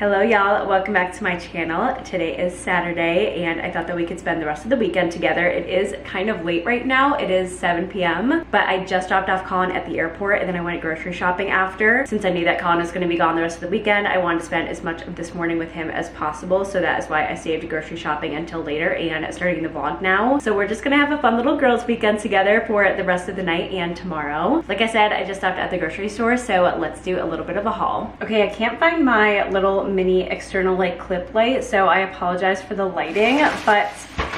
Hello y'all, welcome back to my channel. Today is Saturday and I thought that we could spend the rest of the weekend together. It is kind of late right now. It is 7 p.m. but I just dropped off Colin at the airport and then I went grocery shopping after. Since I knew that Colin was going to be gone the rest of the weekend, I wanted to spend as much of this morning with him as possible, so that is why I saved grocery shopping until later and starting the vlog now. So we're just gonna have a fun little girls weekend together for the rest of the night and tomorrow. Like I said, I just stopped at the grocery store, so let's do a little bit of a haul. Okay, I can't find my little mini external like clip light, so I apologize for the lighting, but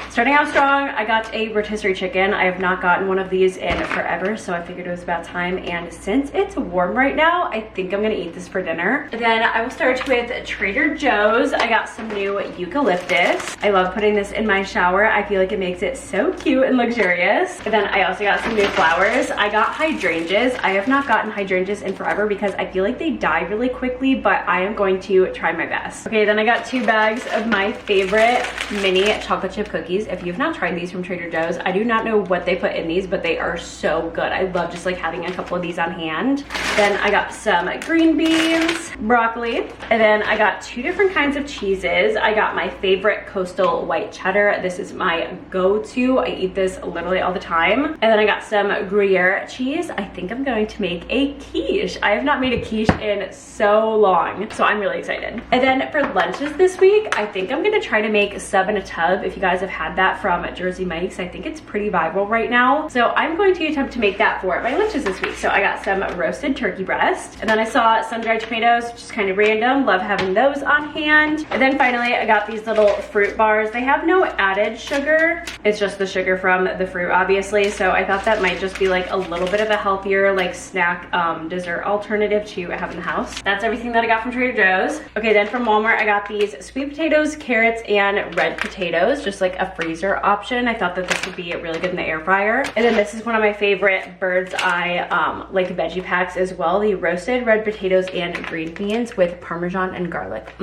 starting out strong, I got a rotisserie chicken. I have not gotten one of these in forever, so I figured it was about time. And since it's warm right now, I think I'm gonna eat this for dinner. Then I will start with Trader Joe's. I got some new eucalyptus. I love putting this in my shower. I feel like it makes it so cute and luxurious. And then I also got some new flowers. I got hydrangeas. I have not gotten hydrangeas in forever because I feel like they die really quickly, but I am going to try my best. Okay, then I got 2 bags of my favorite mini chocolate chip cookies. If you've not tried these from Trader Joe's, I do not know what they put in these, but they are so good. I love just like having a couple of these on hand. Then I got some green beans, broccoli, and then I got 2 different kinds of cheeses. I got my favorite coastal white cheddar. This is my go-to. I eat this literally all the time. And then I got some Gruyere cheese. I think I'm going to make a quiche. I have not made a quiche in so long, so I'm really excited. And then for lunches this week, I think I'm gonna try to make sub in a tub. If you guys have had that from Jersey Mike's, I think it's pretty viral right now. So I'm going to attempt to make that for my lunches this week. So I got some roasted turkey breast, and then I saw sun-dried tomatoes, which is kind of random. Love having those on hand. And then finally, I got these little fruit bars. They have no added sugar. It's just the sugar from the fruit, obviously. So I thought that might just be like a little bit of a healthier like snack dessert alternative to have in the house. That's everything that I got from Trader Joe's. Okay, then from Walmart, I got these sweet potatoes, carrots, and red potatoes, just like a freezer option. I thought that this would be really good in the air fryer. And then this is one of my favorite Bird's Eye like veggie packs as well. The roasted red potatoes and green beans with Parmesan and garlic.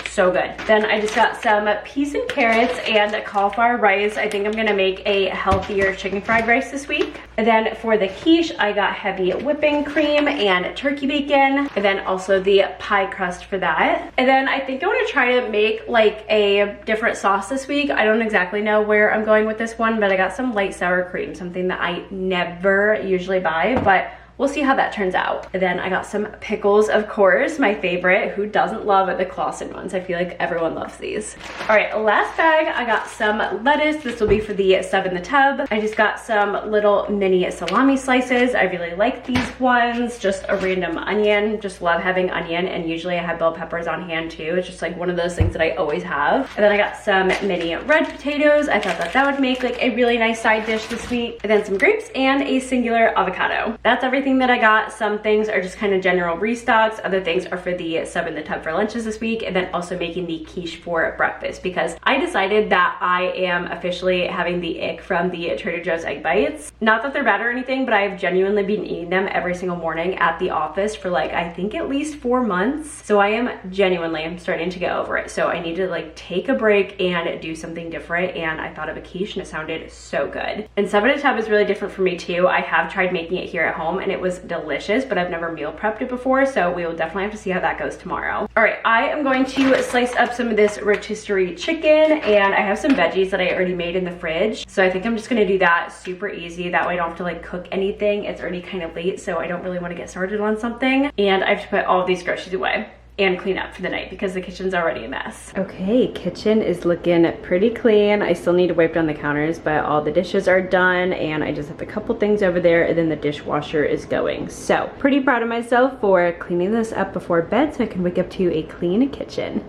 So good. Then I just got some peas and carrots and cauliflower rice. I think I'm gonna make a healthier chicken fried rice this week. And then for the quiche, I got heavy whipping cream and turkey bacon, and then also the pie crust for that. And then I think I want to try to make like a different sauce this week. I don't exactly know where I'm going with this one, but I got some light sour cream, something that I never usually buy, but we'll see how that turns out. And then I got some pickles, of course, my favorite. Who doesn't love the Clausen ones? I feel like everyone loves these. All right, last bag, I got some lettuce. This will be for the sub in the tub. I just got some little mini salami slices. I really like these ones. Just a random onion. Just love having onion, and usually I have bell peppers on hand too. It's just like one of those things that I always have. And then I got some mini red potatoes. I thought that that would make like a really nice side dish this week. And then some grapes and a singular avocado. That's everything that I got. Some things are just kind of general restocks. Other things are for the sub in the tub for lunches this week, and then also making the quiche for breakfast, because I decided that I am officially having the ick from the Trader Joe's egg bites. Not that they're bad or anything, but I've genuinely been eating them every single morning at the office for like, I think at least 4 months. So I am genuinely starting to get over it. So I need to like take a break and do something different. And I thought of a quiche and it sounded so good. And sub in a tub is really different for me too. I have tried making it here at home and it was delicious, but I've never meal prepped it before, so we will definitely have to see how that goes tomorrow. All right, I am going to slice up some of this rotisserie chicken, and I have some veggies that I already made in the fridge, so I think I'm just gonna do that super easy. That way I don't have to like cook anything. It's already kind of late, so I don't really want to get started on something, and I have to put all of these groceries away and clean up for the night because the kitchen's already a mess. Okay, kitchen is looking pretty clean. I still need to wipe down the counters, but all the dishes are done, and I just have a couple things over there, and then the dishwasher is going. So pretty proud of myself for cleaning this up before bed so I can wake up to a clean kitchen.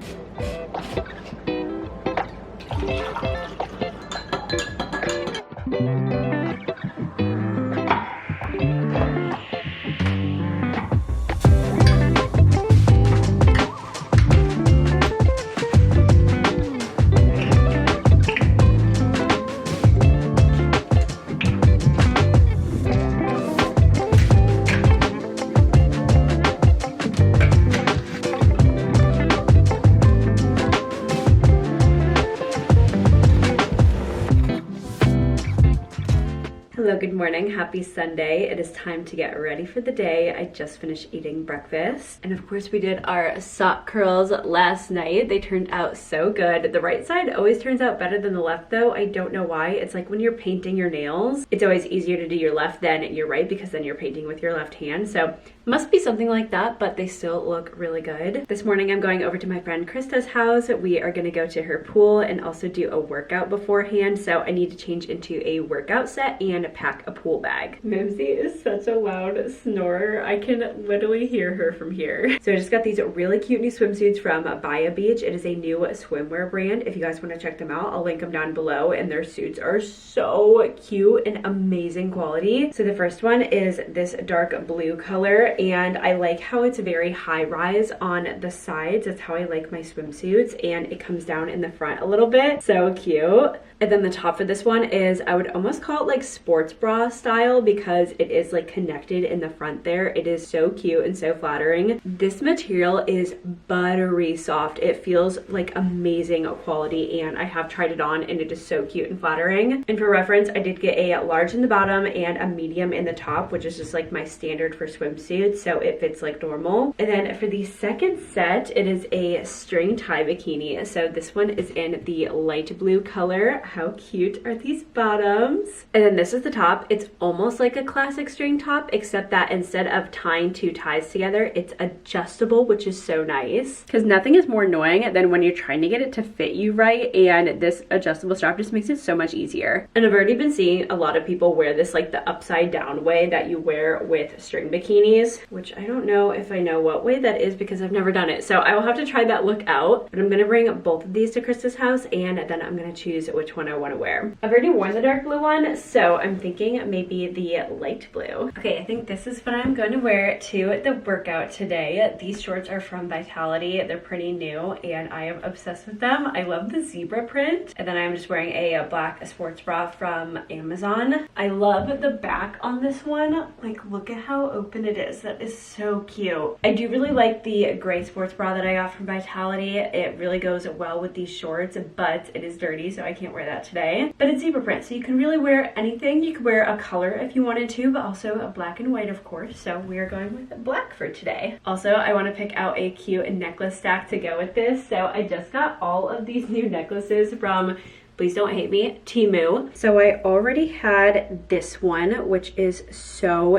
Hello, good morning. Happy Sunday. It is time to get ready for the day. I just finished eating breakfast. And of course we did our sock curls last night. They turned out so good. The right side always turns out better than the left though. I don't know why. It's like when you're painting your nails, it's always easier to do your left than your right because then you're painting with your left hand. So must be something like that, but they still look really good. This morning I'm going over to my friend Krista's house. We are gonna go to her pool and also do a workout beforehand. So I need to change into a workout set and pack a pool bag. Mimsy is such a loud snorer. I can literally hear her from here. So I just got these really cute new swimsuits from Baya Beach. It is a new swimwear brand. If you guys want to check them out, I'll link them down below, and their suits are so cute and amazing quality. So the first one is this dark blue color, and I like how it's very high rise on the sides. That's how I like my swimsuits, and it comes down in the front a little bit. So cute. And then the top for this one is, I would almost call it like sports bra style because it is like connected in the front there. It is so cute and so flattering. This material is buttery soft. It feels like amazing quality, and I have tried it on and it is so cute and flattering. And for reference, I did get a large in the bottom and a medium in the top, which is just like my standard for swimsuits, so it fits like normal. And then for the second set, it is a string tie bikini. So this one is in the light blue color. How cute are these bottoms? And then this is the top. It's almost like a classic string top, except that instead of tying two ties together, it's adjustable, which is so nice. Because nothing is more annoying than when you're trying to get it to fit you right, and this adjustable strap just makes it so much easier. And I've already been seeing a lot of people wear this like the upside down way that you wear with string bikinis, which I don't know if I know what way that is because I've never done it. So I will have to try that look out. But I'm gonna bring both of these to Krista's house, and then I'm gonna choose which one I want to wear. I've already worn the dark blue one, so I'm thinking maybe the light blue. Okay, I think this is what I'm going to wear to the workout today. These shorts are from Vitality. They're pretty new, and I am obsessed with them. I love the zebra print. And then I'm just wearing a black sports bra from Amazon. I love the back on this one. Like, look at how open it is. That is so cute. I do really like the gray sports bra that I got from Vitality. It really goes well with these shorts, but it is dirty, so I can't wear that today. But it's zebra print, so you can really wear anything. You could wear a color if you wanted to, but also a black and white, of course. So we are going with black for today. Also, I want to pick out a cute necklace stack to go with this. So I just got all of these new necklaces from, please don't hate me, Temu. So I already had this one, which is so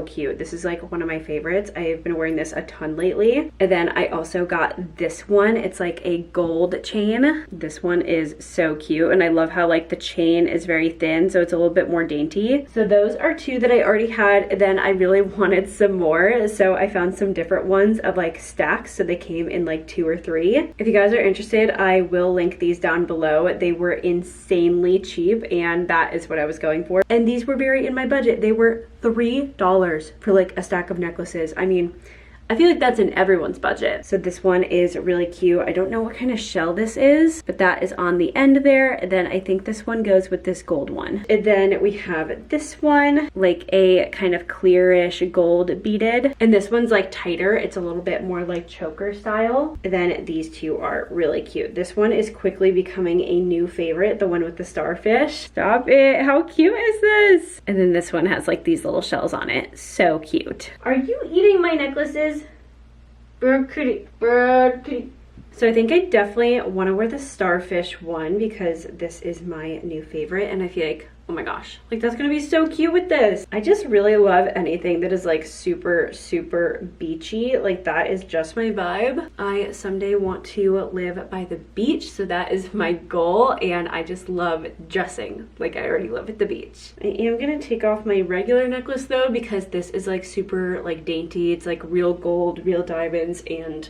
cute. This is like one of my favorites. I've been wearing this a ton lately. And then I also got this one. It's like a gold chain. This one is so cute, and I love how like the chain is very thin, so it's a little bit more dainty. So those are two that I already had. And then I really wanted some more, so I found some different ones of like stacks. So they came in like 2 or 3. If you guys are interested, I will link these down below. They were insanely cheap, and that is what I was going for. And these were very in my budget. They were $3 for like a stack of necklaces. I mean, I feel like that's in everyone's budget. So this one is really cute. I don't know what kind of shell this is, but that is on the end there. And then I think this one goes with this gold one. And then we have this one, like a kind of clearish gold beaded. And this one's like tighter. It's a little bit more like choker style. And then these two are really cute. This one is quickly becoming a new favorite, the one with the starfish. Stop it. How cute is this? And then this one has like these little shells on it. So cute. Are you eating my necklaces? Bird kitty, bird kitty. So I think I definitely want to wear the starfish one because this is my new favorite, and I feel like, oh my gosh, like that's gonna be so cute with this. I just really love anything that is like super beachy. Like that is just my vibe. I someday want to live by the beach, so that is my goal, and I just love dressing like I already live at the beach. I am gonna take off my regular necklace though, because this is like super like dainty. It's like real gold, real diamonds, and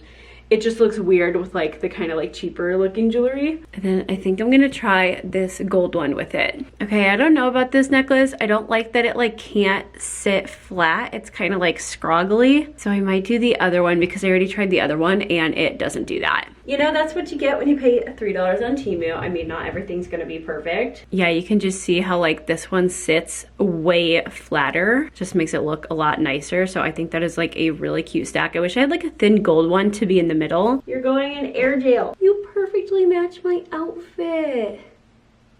it just looks weird with like the kind of like cheaper looking jewelry. And then I think I'm gonna try this gold one with it. Okay, I don't know about this necklace. I don't like that it like can't sit flat. It's kind of like scroggly. So I might do the other one because I already tried the other one and it doesn't do that. You know, that's what you get when you pay $3 on Temu. I mean, not everything's gonna be perfect. Yeah, you can just see how like this one sits way flatter. Just makes it look a lot nicer. So I think that is like a really cute stack. I wish I had like a thin gold one to be in the middle. You're going in air jail. You perfectly match my outfit.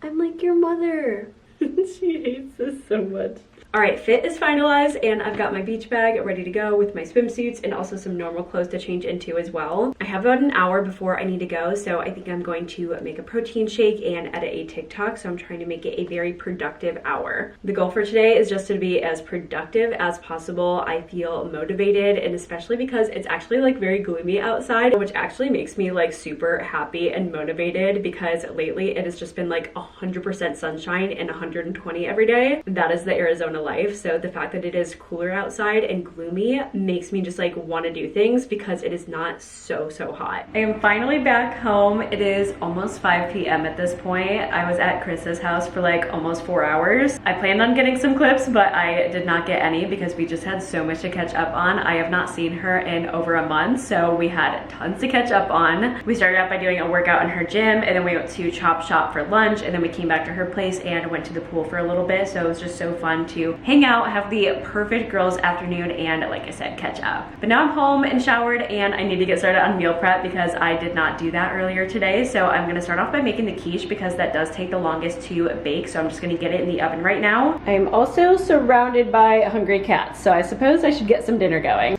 I'm like your mother. She hates this so much. All right, fit is finalized and I've got my beach bag ready to go with my swimsuits and also some normal clothes to change into as well. I have about an hour before I need to go, so I think I'm going to make a protein shake and edit a TikTok, so I'm trying to make it a very productive hour. The goal for today is just to be as productive as possible. I feel motivated, and especially because it's actually like very gloomy outside, which actually makes me like super happy and motivated because lately it has just been like 100% sunshine and 120 every day. That is the Arizona life. So the fact that it is cooler outside and gloomy makes me just like want to do things because it is not so hot. I am finally back home. It is almost 5 p.m. at this point. I was at Chris's house for like almost 4 hours. I planned on getting some clips, but I did not get any because we just had so much to catch up on. I have not seen her in over a month, so we had tons to catch up on. We started out by doing a workout in her gym, and then we went to Chop Shop for lunch, and then we came back to her place and went to the pool for a little bit. So it was just so fun to hang out, have the perfect girls afternoon, and like I said, catch up. But now I'm home and showered, and I need to get started on meal prep because I did not do that earlier today. So I'm gonna start off by making the quiche because that does take the longest to bake. So I'm just gonna get it in the oven right now. I'm also surrounded by hungry cats, so I suppose I should get some dinner going.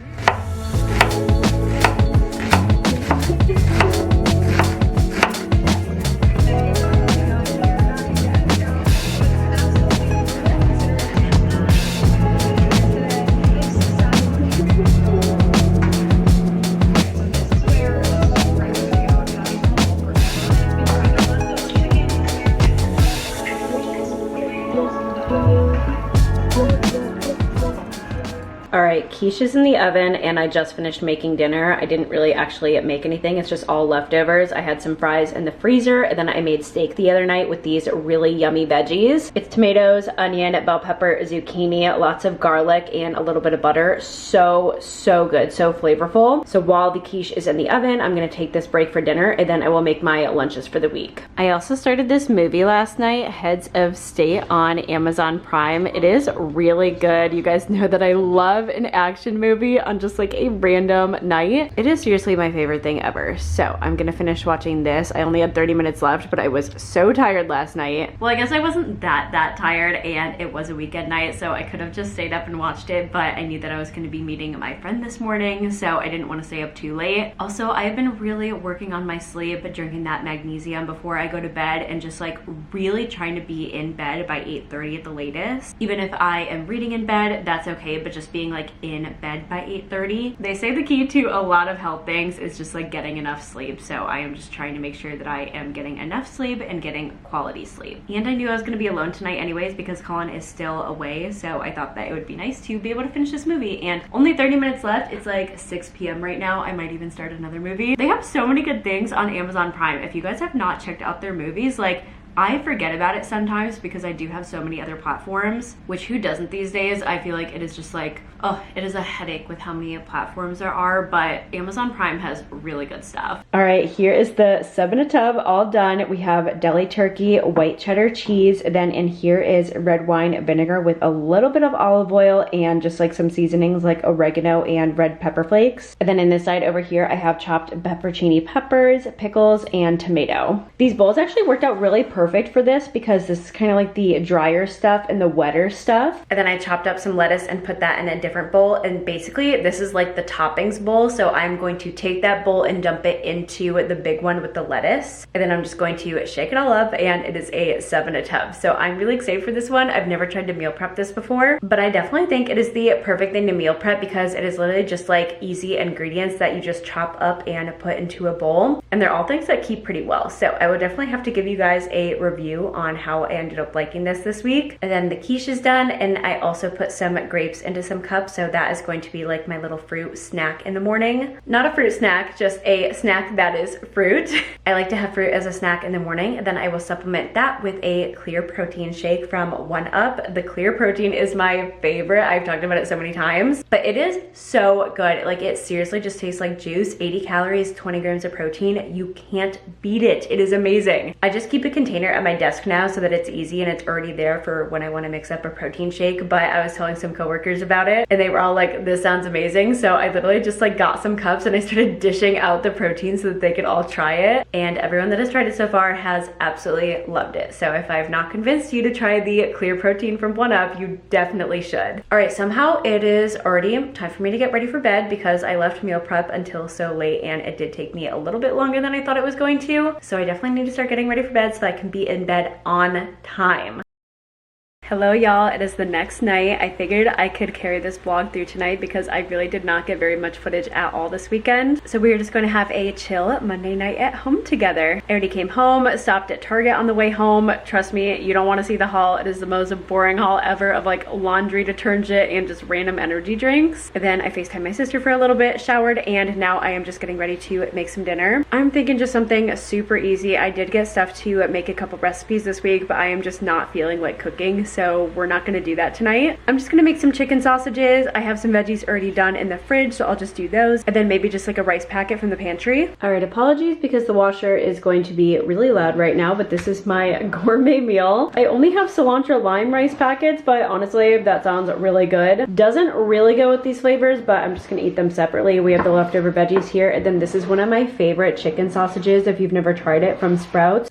All right, quiche is in the oven and I just finished making dinner. I didn't really actually make anything. It's just all leftovers. I had some fries in the freezer, and then I made steak the other night with these really yummy veggies. It's tomatoes, onion, bell pepper, zucchini, lots of garlic, and a little bit of butter. So good, so flavorful. So while the quiche is in the oven, I'm gonna take this break for dinner, and then I will make my lunches for the week. I also started this movie last night, Heads of State, on Amazon Prime. It is really good. You guys know that I love an action movie on just like a random night. It is seriously my favorite thing ever. So I'm gonna finish watching this. I only had 30 minutes left, but I was so tired last night. Well, I guess I wasn't that tired, and it was a weekend night, so I could have just stayed up and watched it, but I knew that I was gonna be meeting my friend this morning, so I didn't want to stay up too late. Also, I've been really working on my sleep, drinking that magnesium before I go to bed, and just like really trying to be in bed by 8:30 at the latest. Even if I am reading in bed, that's okay, but just being like in bed by 8:30. They say the key to a lot of health things is just like getting enough sleep, so I am just trying to make sure that I am getting enough sleep and getting quality sleep. And I knew I was gonna be alone tonight anyways because Colin is still away, so I thought that it would be nice to be able to finish this movie. And only 30 minutes left. It's like 6 p.m. right now. I might even start another movie. They have so many good things on Amazon Prime. If you guys have not checked out their movies, like, I forget about it sometimes because I do have so many other platforms, which who doesn't these days? I feel like it is just like, oh, it is a headache with how many platforms there are, but Amazon Prime has really good stuff. All right, here is the sub in a tub all done. We have deli turkey, white cheddar cheese, then in here is red wine vinegar with a little bit of olive oil and just like some seasonings like oregano and red pepper flakes. And then in this side over here, I have chopped pepperoni peppers, pickles, and tomato. These bowls actually worked out really perfect for this because this is kind of like the drier stuff and the wetter stuff. And then I chopped up some lettuce and put that in a different bowl, and basically this is like the toppings bowl, so I'm going to take that bowl and dump it into the big one with the lettuce, and then I'm just going to shake it all up, and it is a sub in a tub. So I'm really excited for this one. I've never tried to meal prep this before, but I definitely think it is the perfect thing to meal prep because it is literally just like easy ingredients that you just chop up and put into a bowl, and they're all things that keep pretty well. So I would definitely have to give you guys a review on how I ended up liking this week. And then the quiche is done, and I also put some grapes into some cups, so that is going to be like my little fruit snack in the morning. Not a fruit snack, just a snack that is fruit. I like to have fruit as a snack in the morning, and then I will supplement that with a clear protein shake from 1UP. The clear protein is my favorite. I've talked about it so many times, but it is so good. Like, it seriously just tastes like juice. 80 calories, 20 grams of protein. You can't beat it. It is amazing. I just keep a container at my desk now so that it's easy and it's already there for when I want to mix up a protein shake, but I was telling some coworkers about it. and they were all like, this sounds amazing. So I literally just like got some cups and I started dishing out the protein so that they could all try it. And everyone that has tried it so far has absolutely loved it. So if I've not convinced you to try the clear protein from 1UP, you definitely should. All right, somehow it is already time for me to get ready for bed because I left meal prep until so late and it did take me a little bit longer than I thought it was going to. So I definitely need to start getting ready for bed so that I can be in bed on time. Hello y'all, it is the next night. I figured I could carry this vlog through tonight because I really did not get very much footage at all this weekend. So we are just going to have a chill Monday night at home together. I already came home, stopped at Target on the way home. Trust me, you don't want to see the haul. It is the most boring haul ever of like laundry detergent and just random energy drinks. And then I FaceTimed my sister for a little bit, showered, and now I am just getting ready to make some dinner. I'm thinking just something super easy. I did get stuff to make a couple recipes this week, but I am just not feeling like cooking. So we're not gonna do that tonight. I'm just gonna make some chicken sausages. I have some veggies already done in the fridge, so I'll just do those. And then maybe just like a rice packet from the pantry. All right, apologies because the washer is going to be really loud right now, but this is my gourmet meal. I only have cilantro lime rice packets, but honestly, that sounds really good. Doesn't really go with these flavors, but I'm just gonna eat them separately. We have the leftover veggies here. And then this is one of my favorite chicken sausages if you've never tried it, from Sprouts.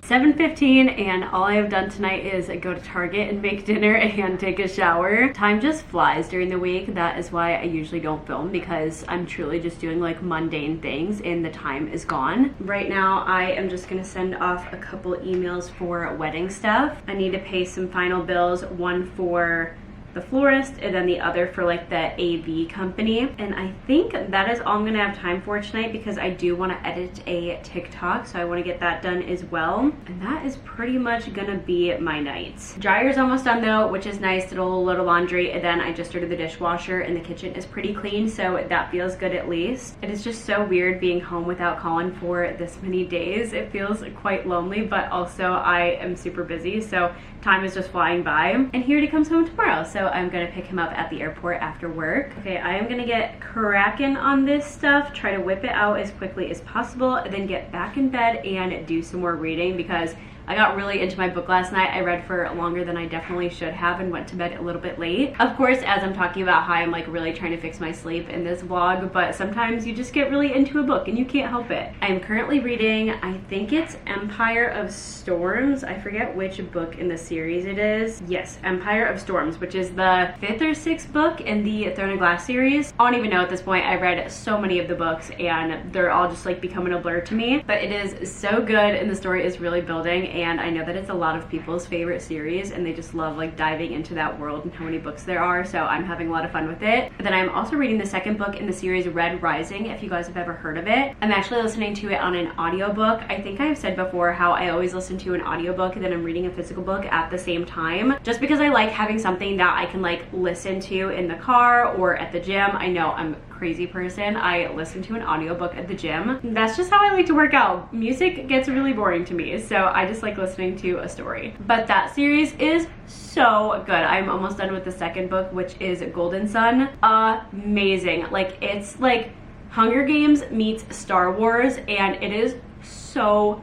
7:15 and all I have done tonight is go to Target and make dinner and take a shower. Time just flies during the week. That is why I usually don't film, because I'm truly just doing like mundane things and the time is gone. Right now I am just gonna send off a couple emails for wedding stuff. I need to pay some final bills, one for the florist and then the other for like the AV company. And I think that is all I'm gonna have time for tonight because I do want to edit a TikTok, so I want to get that done as well. And that is pretty much gonna be my nights. Dryer's almost done though, which is nice. Did a little load of laundry, and then I just started the dishwasher and the kitchen is pretty clean, so that feels good at least. It is just so weird being home without Colin for this many days. It feels quite lonely, but also I am super busy, so time is just flying by. And he already comes home tomorrow, so I'm gonna pick him up at the airport after work. Okay, I am gonna get cracking on this stuff, try to whip it out as quickly as possible, and then get back in bed and do some more reading because I got really into my book last night. I read for longer than I definitely should have and went to bed a little bit late. Of course, as I'm talking about how I'm like really trying to fix my sleep in this vlog, but sometimes you just get really into a book and you can't help it. I'm currently reading, I think it's Empire of Storms. I forget which book in the series it is. Yes, Empire of Storms, which is the 5th or 6th book in the Throne of Glass series. I don't even know at this point. I read so many of the books and they're all just like becoming a blur to me, but it is so good and the story is really building. And I know that it's a lot of people's favorite series and they just love like diving into that world and how many books there are, so I'm having a lot of fun with it. But then I'm also reading the 2nd book in the series, Red Rising, if you guys have ever heard of it. I'm actually listening to it on an audiobook. I think I've said before how I always listen to an audiobook and then I'm reading a physical book at the same time, just because I like having something that I can like listen to in the car or at the gym. I know I'm a crazy person. I listen to an audiobook at the gym. That's just how I like to work out. Music gets really boring to me, so I just like listening to a story. But that series is so good. I'm almost done with the 2nd book, which is Golden Sun. Amazing. Like, it's like Hunger Games meets Star Wars, and it is so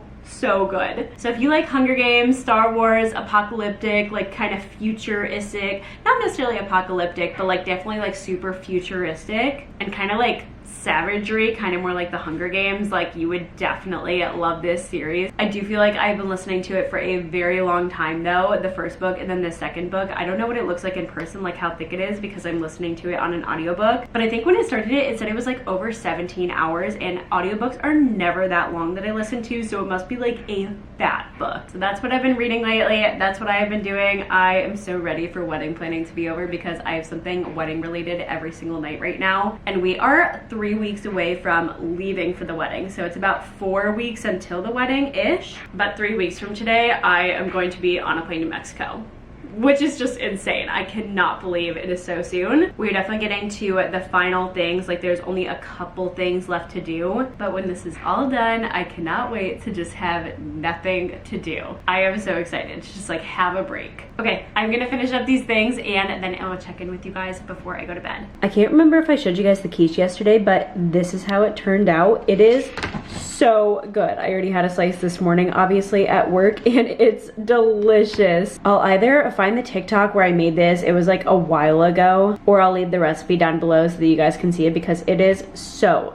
good. So if you like Hunger Games, Star Wars, apocalyptic, like kind of futuristic, not necessarily apocalyptic, but like definitely like super futuristic and kind of like savagery, kind of more like the Hunger Games, like you would definitely love this series. I do feel like I've been listening to it for a very long time though, the 1st book and then the 2nd book. I don't know what it looks like in person, like how thick it is, because I'm listening to it on an audiobook, but I think when I started it, it said it was like over 17 hours, and audiobooks are never that long that I listen to, so it must be like a fat book. So that's what I've been reading lately. That's what I have been doing. I am so ready for wedding planning to be over because I have something wedding related every single night right now, and we are 3 weeks away from leaving for the wedding. So it's about 4 weeks until the wedding-ish, but 3 weeks from today, I am going to be on a plane to Mexico. which is just insane. I cannot believe it is so soon. We're definitely getting to the final things. Like there's only a couple things left to do, but when this is all done, I cannot wait to just have nothing to do. I am so excited to just like have a break. Okay, I'm gonna finish up these things and then I will check in with you guys before I go to bed. I can't remember if I showed you guys the quiche yesterday, but this is how it turned out. It is so good. I already had a slice this morning, obviously at work, and it's delicious. I'll either find the TikTok where I made this, it was like a while ago, or I'll leave the recipe down below so that you guys can see it because it is so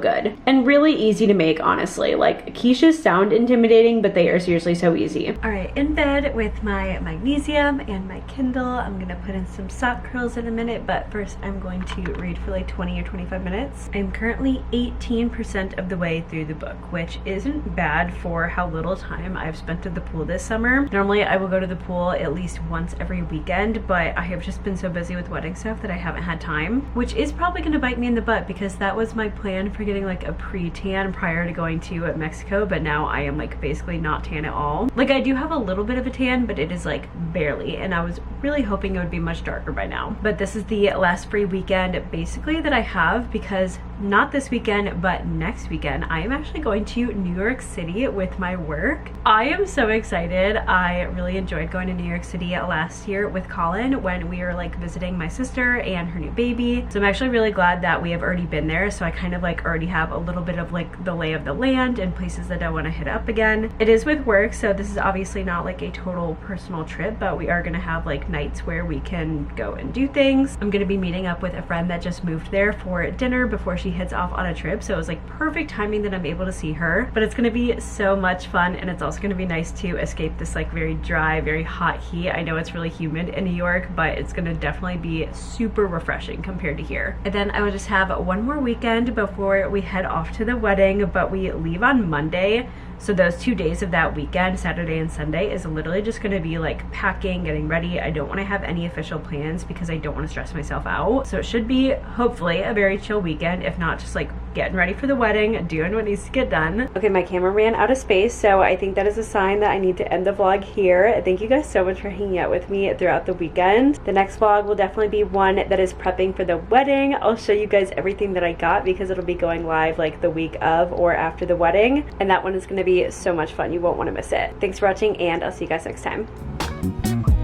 good and really easy to make, honestly. Like quiches sound intimidating, but they are seriously so easy. All right, in bed with my magnesium and my Kindle. I'm gonna put in some sock curls in a minute, but first I'm going to read for like 20 or 25 minutes. I'm currently 18% of the way through the book, which isn't bad for how little time I've spent at the pool this summer. Normally I will go to the pool at least once every weekend, but I have just been so busy with wedding stuff that I haven't had time, which is probably gonna bite me in the butt because that was my plan for getting like a pre-tan prior to going to Mexico, but now I am like basically not tan at all. Like I do have a little bit of a tan, but it is like barely, and I was really hoping it would be much darker by now. But this is the last free weekend basically that I have, because not this weekend but next weekend I am actually going to New York City with my work. I am so excited. I really enjoyed going to New York City last year with Colin when we were like visiting my sister and her new baby. So I'm actually really glad that we have already been there, so I kind of like already have a little bit of like the lay of the land and places that I want to hit up again. It is with work, so this is obviously not like a total personal trip, but we are gonna have like nights where we can go and do things. I'm gonna be meeting up with a friend that just moved there for dinner before she heads off on a trip, so it was like perfect timing that I'm able to see her. But it's gonna be so much fun, and it's also gonna be nice to escape this like very dry, very hot heat. I know it's really humid in New York, but it's gonna definitely be super refreshing compared to here. And then I will just have one more weekend before we head off to the wedding, but we leave on Monday. So those 2 days of that weekend, Saturday and Sunday, is literally just gonna be like packing, getting ready. I don't wanna have any official plans because I don't wanna stress myself out. So it should be, hopefully, a very chill weekend, if not just like getting ready for the wedding, doing what needs to get done. Okay, my camera ran out of space, so I think that is a sign that I need to end the vlog here. Thank you guys so much for hanging out with me throughout the weekend. The next vlog will definitely be one that is prepping for the wedding. I'll show you guys everything that I got because it'll be going live like the week of or after the wedding, and that one is gonna be so much fun. You won't want to miss it. Thanks for watching, and I'll see you guys next time.